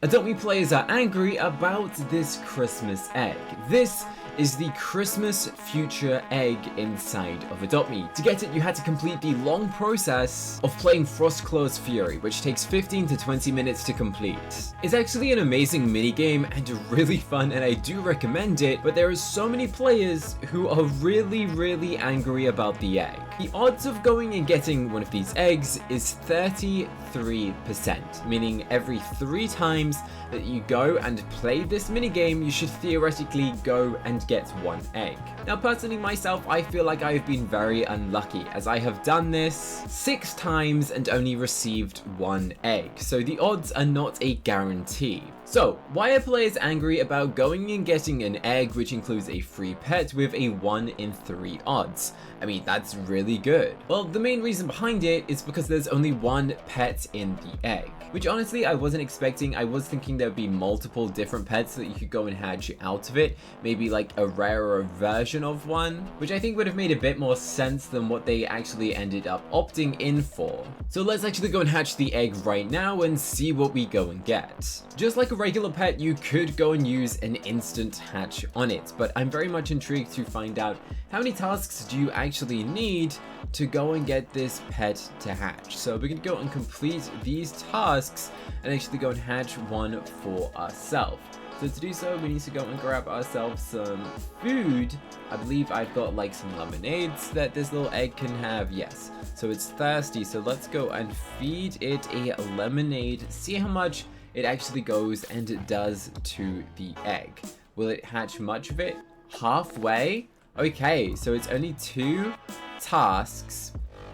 Adopt Me players are angry about this Christmas egg. This is the Christmas future egg inside of Adopt Me. To get it, you had to complete the long process of playing Frostclaw's Fury, which takes 15 to 20 minutes to complete. It's actually an amazing minigame and really fun, and I do recommend it, but there are so many players who are really angry about the egg. The odds of going and getting one of these eggs is 33%, meaning every 3 times that you go and play this minigame, you should theoretically go and get 1 egg. Now personally myself, I feel like I've been very unlucky, as I have done this 6 times and only received 1 egg, so the odds are not a guarantee. So, why are players angry about going and getting an egg which includes a free pet with a 1 in 3 odds? I mean, that's really good. Well, the main reason behind it is because there's only 1 pet in the egg, which honestly I wasn't expecting. I was thinking there'd be multiple different pets that you could go and hatch out of it, maybe like a rarer version of one, which I think would have made a bit more sense than what they actually ended up opting in for. So let's actually go and hatch the egg right now and see what we go and get. Just like a regular pet, you could go and use an instant hatch on it, but I'm very much intrigued to find out how many tasks do you actually need to go and get this pet to hatch. So we're gonna go and complete these tasks and actually go and hatch one for ourselves. So to do so, we need to go and grab ourselves some food. I believe I've got like some lemonades that this little egg can have. Yes, so it's thirsty, so let's go and feed it a lemonade, see how much it actually goes and does to the egg. Will it hatch much of it? Halfway? Okay, so it's only 2 tasks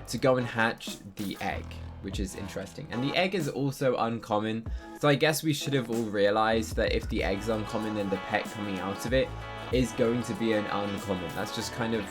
to go and hatch the egg, which is interesting. And the egg is also uncommon, so I guess we should have all realized that if the egg's uncommon, then the pet coming out of it is going to be an uncommon. That's just kind of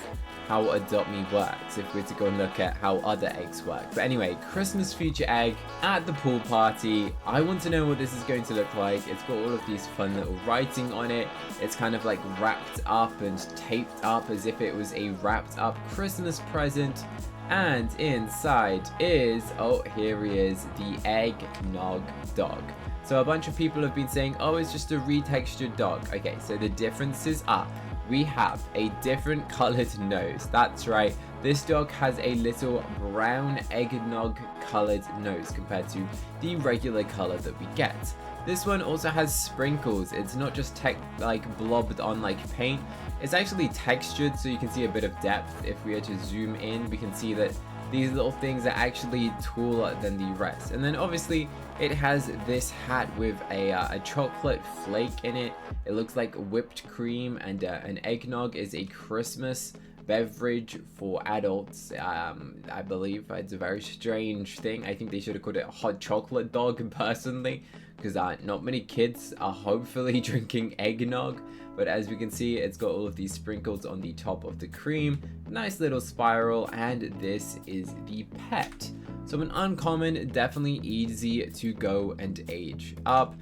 how Adopt Me works, if we're to go and look at how other eggs work. But anyway, Christmas future egg at the pool party. I want to know what this is going to look like. It's got all of these fun little writing on it. It's kind of like wrapped up and taped up as if it was a wrapped up Christmas present. And inside is, oh, here he is, the eggnog dog. So a bunch of people have been saying, oh, it's just a retextured dog. Okay, so the differences are, we have a different colored nose. That's right, this dog has a little brown eggnog colored nose compared to the regular color that we get. This one also has sprinkles. It's not just like blobbed on like paint. It's actually textured, so you can see a bit of depth. If we were to zoom in, we can see that these little things are actually taller than the rest. And then obviously it has this hat with a chocolate flake in it. It looks like whipped cream, and an eggnog is a Christmas beverage for adults. I believe it's a very strange thing. I think they should have called it a hot chocolate dog personally, because not many kids are hopefully drinking eggnog. But as we can see, it's got all of these sprinkles on the top of the cream, nice little spiral, and this is the pet. So an uncommon, definitely easy to go and age up.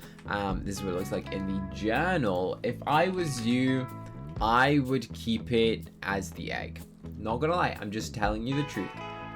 This is what it looks like in the journal. If I was you, I would keep it as the egg. Not gonna lie, I'm just telling you the truth.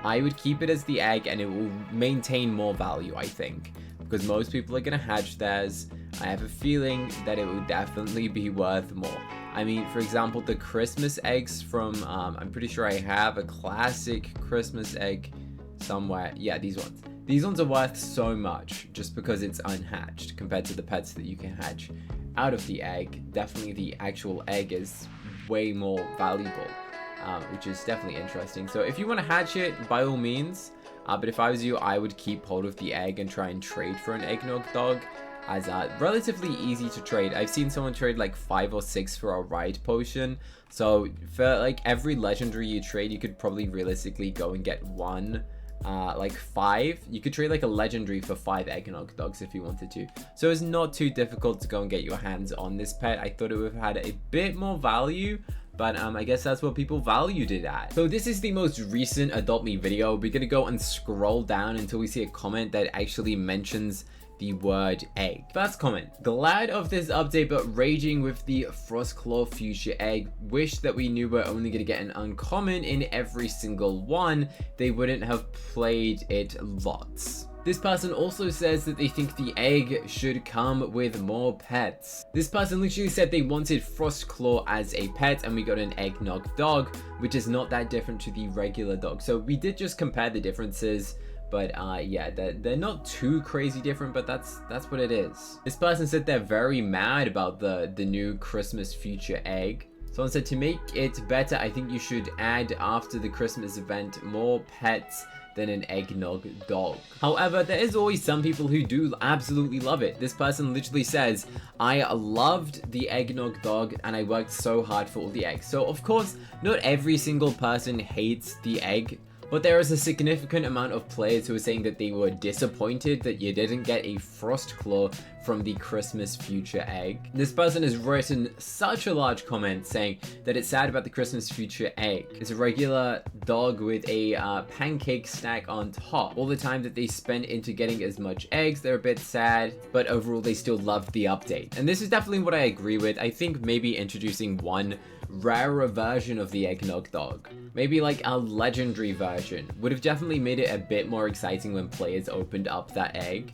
I would keep it as the egg, and it will maintain more value, I think, because most people are gonna hatch theirs. I have a feeling that it will definitely be worth more. I mean, for example, the Christmas eggs from, I'm pretty sure I have a classic Christmas egg somewhere. Yeah, these ones. These ones are worth so much just because it's unhatched compared to the pets that you can hatch out of the egg. Definitely the actual egg is way more valuable, which is definitely interesting. So if you want to hatch it, by all means, but if I was you, I would keep hold of the egg and try and trade for an eggnog dog, as relatively easy to trade. I've seen someone trade like 5 or 6 for a ride potion. So for like every legendary you trade, you could probably realistically go and get one, like 5. You could trade like a legendary for 5 eggnog dogs if you wanted to. So it's not too difficult to go and get your hands on this pet. I thought it would have had a bit more value, but I guess that's what people valued it at. So this is the most recent Adopt Me video. We're gonna go and scroll down until we see a comment that actually mentions the word egg. First comment: glad of this update but raging with the Frostclaw future egg. Wish that we knew we're only gonna get an uncommon in every single one. They wouldn't have played it lots. This person also says that they think the egg should come with more pets. This person literally said they wanted Frostclaw as a pet, and we got an eggnog dog, which is not that different to the regular dog. So we did just compare the differences, but yeah, they're not too crazy different, but that's what it is. This person said they're very mad about the new Christmas future egg. Someone said, to make it better, I think you should add after the Christmas event more pets than an eggnog dog. However, there is always some people who do absolutely love it. This person literally says, I loved the eggnog dog and I worked so hard for all the eggs. So of course, not every single person hates the egg, but there is a significant amount of players who are saying that they were disappointed that you didn't get a Frostclaw from the Christmas future egg. This person has written such a large comment saying that it's sad about the Christmas future egg. It's a regular dog with a pancake stack on top. All the time that they spent into getting as much eggs, they're a bit sad, but overall they still loved the update. And this is definitely what I agree with. I think maybe introducing one rarer version of the eggnog dog, maybe like a legendary version, would have definitely made it a bit more exciting when players opened up that egg,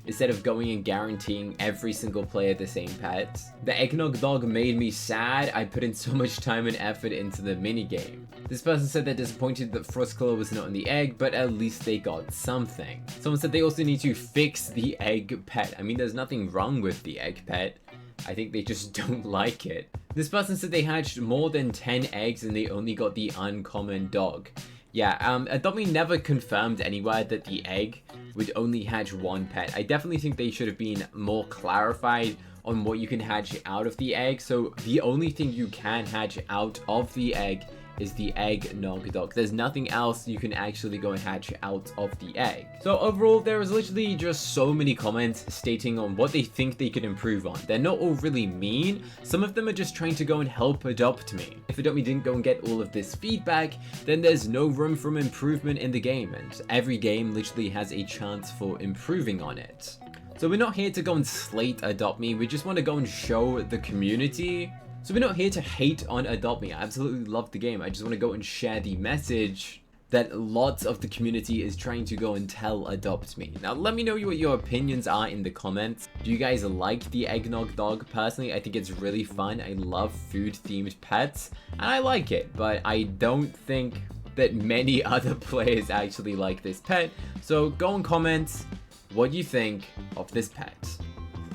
instead of going and guaranteeing every single player the same pets. The eggnog dog made me sad. I put in so much time and effort into the minigame. This person said they're disappointed that Frostclaw was not in the egg, but at least they got something. Someone said they also need to fix the egg pet. I mean, there's nothing wrong with the egg pet. I think they just don't like it. This person said they hatched more than 10 eggs and they only got the uncommon dog. Yeah, Adopt.me never confirmed anywhere that the egg would only hatch one pet. I definitely think they should have been more clarified on what you can hatch out of the egg. So the only thing you can hatch out of the egg is the eggnog dog. There's nothing else you can actually go and hatch out of the egg. So overall, there is literally just so many comments stating on what they think they could improve on. They're not all really mean. Some of them are just trying to go and help Adopt.me. If Adopt.me didn't go and get all of this feedback, then there's no room for improvement in the game, and every game literally has a chance for improving on it. So we're not here to go and slate Adopt.me, we just want to go and show the community. So we're not here to hate on Adopt.me. I absolutely love the game. I just want to go and share the message that lots of the community is trying to go and tell Adopt.me. Now let me know what your opinions are in the comments. Do you guys like the eggnog dog? Personally, I think it's really fun. I love food themed pets and I like it, but I don't think that many other players actually like this pet. So go and comment what you think of this pet.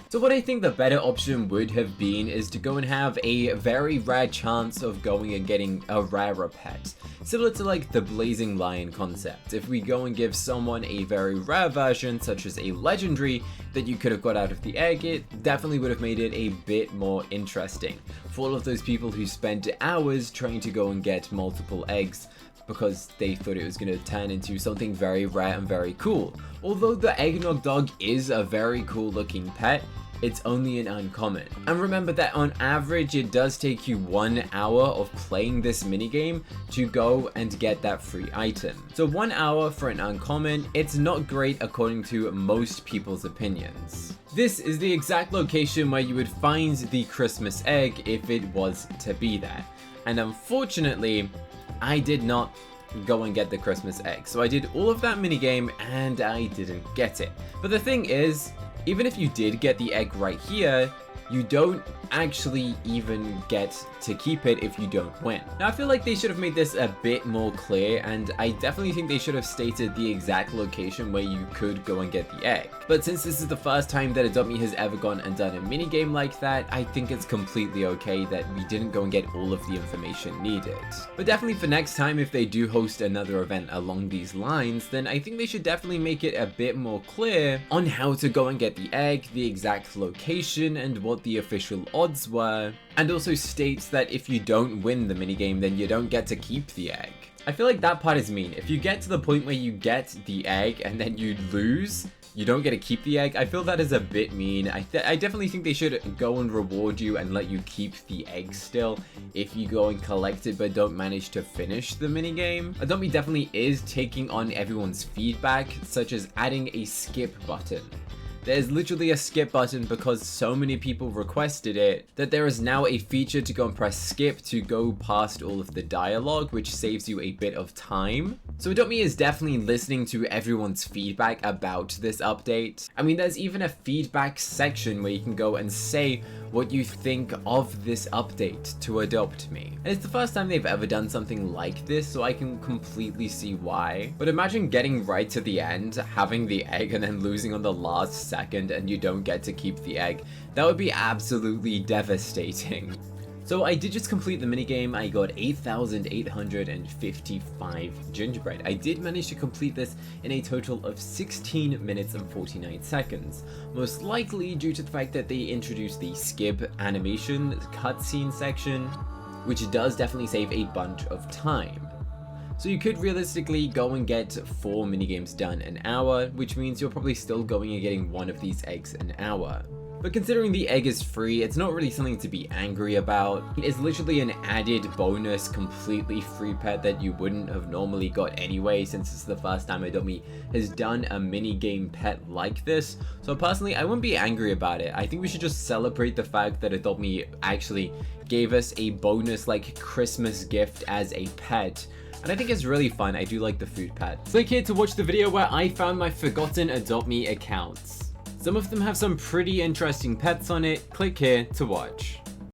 So what I think the better option would have been is to go and have a very rare chance of going and getting a rarer pet. Similar to like the Blazing Lion concept. If we go and give someone a very rare version, such as a legendary, that you could have got out of the egg, it definitely would have made it a bit more interesting. For all of those people who spent hours trying to go and get multiple eggs, because they thought it was going to turn into something very rare and very cool. Although the eggnog dog is a very cool looking pet, it's only an uncommon. And remember that on average, it does take you 1 hour of playing this minigame to go and get that free item. So 1 hour for an uncommon, it's not great according to most people's opinions. This is the exact location where you would find the Christmas egg if it was to be there. And unfortunately, I did not go and get the Christmas egg. So I did all of that minigame and I didn't get it. But the thing is, even if you did get the egg right here, you don't actually even get to keep it if you don't win. Now I feel like they should have made this a bit more clear, and I definitely think they should have stated the exact location where you could go and get the egg. But since this is the first time that Adopt.me has ever gone and done a minigame like that, I think it's completely okay that we didn't go and get all of the information needed. But definitely for next time, if they do host another event along these lines, then I think they should definitely make it a bit more clear on how to go and get the egg, the exact location, and what the official odds were, and also states that if you don't win the minigame, then you don't get to keep the egg. I feel like that part is mean. If you get to the point where you get the egg and then you lose, you don't get to keep the egg, I feel that is a bit mean. I definitely think they should go and reward you and let you keep the egg still if you go and collect it but don't manage to finish the minigame. Adopt.me definitely is taking on everyone's feedback, such as adding a skip button. There's literally a skip button because so many people requested it that there is now a feature to go and press skip to go past all of the dialogue, which saves you a bit of time. So Adopt.me is definitely listening to everyone's feedback about this update. I mean, there's even a feedback section where you can go and say what you think of this update to Adopt.me. And it's the first time they've ever done something like this, so I can completely see why. But imagine getting right to the end, having the egg, and then losing on the last second and you don't get to keep the egg. That would be absolutely devastating. So I did just complete the minigame. I got 8,855 gingerbread. I did manage to complete this in a total of 16 minutes and 49 seconds. Most likely due to the fact that they introduced the skip animation cutscene section, which does definitely save a bunch of time. So you could realistically go and get 4 minigames done an hour, which means you're probably still going and getting one of these eggs an hour. But considering the egg is free, it's not really something to be angry about. It's literally an added bonus, completely free pet that you wouldn't have normally got anyway, since it's the first time Adopt.me has done a minigame pet like this. So personally, I wouldn't be angry about it. I think we should just celebrate the fact that Adopt.me actually gave us a bonus like Christmas gift as a pet. And I think it's really fun. I do like the food pet. Click here to watch the video where I found my forgotten Adopt.me accounts. Some of them have some pretty interesting pets on it. Click here to watch.